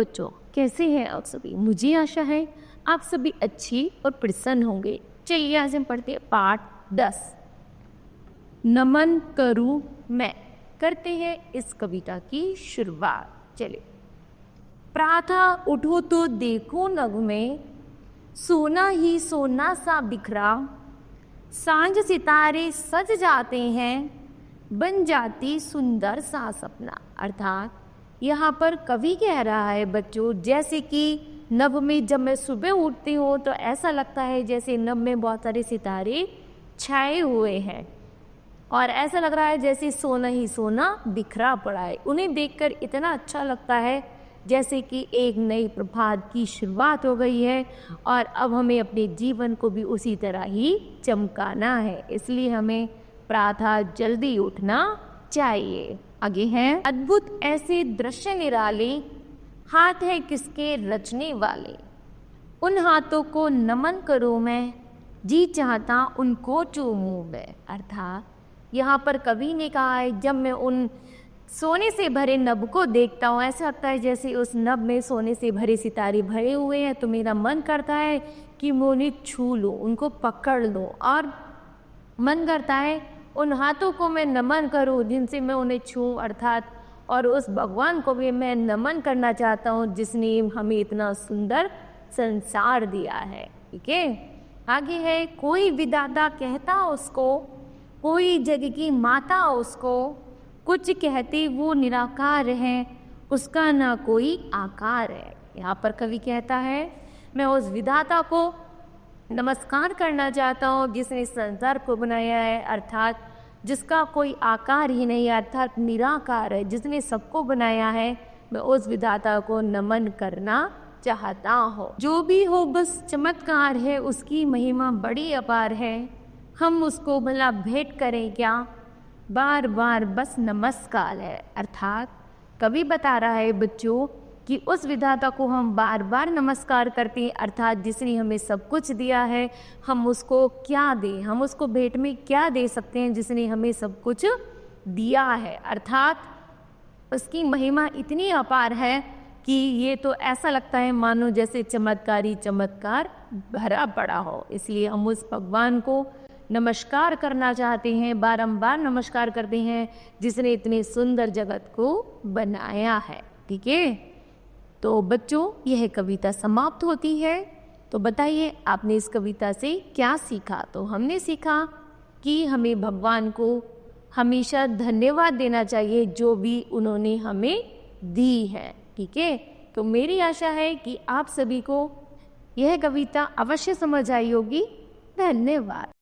बच्चों, कैसे हैं आप सभी? मुझे आशा है आप सभी अच्छी और प्रसन्न होंगे। चलिए आज हम पढ़ते हैं पाठ 10। नमन करूं मैं। करते हैं इस कविता की शुरुआत। चलिए। प्रातः उठो तो देखो नभ में, सोना ही सोना सा बिखरा। सांझ सितारे सज जाते हैं, बन जाती सुंदर सा सपना। अर्थात यहाँ पर कवि कह रहा है बच्चों, जैसे कि नभ में जब मैं सुबह उठती हूँ तो ऐसा लगता है जैसे नभ में बहुत सारे सितारे छाए हुए हैं और ऐसा लग रहा है जैसे सोना ही सोना बिखरा पड़ा है। उन्हें देखकर इतना अच्छा लगता है जैसे कि एक नई प्रभात की शुरुआत हो गई है और अब हमें अपने जीवन को भी उसी तरह ही चमकाना है। इसलिए हमें प्रातः जल्दी उठना चाहिए। आगे है, अद्भुत ऐसे दृश्य निराले, हाथ है किसके रचने वाले। उन हाथों को नमन करूं मैं, जी चाहता उनको चूमूं मैं। अर्थात यहाँ पर कवि ने कहा है जब मैं उन सोने से भरे नभ को देखता हूँ, ऐसा लगता है जैसे उस नभ में सोने से भरे सितारे भरे हुए हैं, तो मेरा मन करता है कि मैं उन्हें छू लूँ, उनको पकड़ लूँ और मन करता है उन हाथों को मैं नमन करूं जिनसे मैं उन्हें छूं। अर्थात और उस भगवान को भी मैं नमन करना चाहता हूं जिसने हमें इतना सुंदर संसार दिया है। ठीक है। आगे है, कोई विधाता कहता उसको, कोई जग की माता उसको। कुछ कहते वो निराकार है, उसका ना कोई आकार है। यहाँ पर कवि कहता है मैं उस विधाता को नमस्कार करना चाहता हूँ जिसने संसार को बनाया है, अर्थात जिसका कोई आकार ही नहीं, अर्थात निराकार है, जिसने सबको बनाया है। मैं उस विधाता को नमन करना चाहता हूँ। जो भी हो बस चमत्कार है, उसकी महिमा बड़ी अपार है। हम उसको भला भेंट करें क्या, बार बार बस नमस्कार है। अर्थात कवि बता रहा है बच्चों कि उस विधाता को हम बार बार नमस्कार करते हैं, अर्थात जिसने हमें सब कुछ दिया है, हम उसको क्या दें, हम उसको भेंट में क्या दे सकते हैं जिसने हमें सब कुछ दिया है। अर्थात उसकी महिमा इतनी अपार है कि ये तो ऐसा लगता है मानो जैसे चमत्कारी चमत्कार भरा पड़ा हो। इसलिए हम उस भगवान को नमस्कार करना चाहते हैं, बारंबार नमस्कार करते हैं जिसने इतने सुंदर जगत को बनाया है। ठीक है। तो बच्चों यह कविता समाप्त होती है। तो बताइए आपने इस कविता से क्या सीखा? तो हमने सीखा कि हमें भगवान को हमेशा धन्यवाद देना चाहिए जो भी उन्होंने हमें दी है। ठीक है। तो मेरी आशा है कि आप सभी को यह कविता अवश्य समझ आई होगी। धन्यवाद।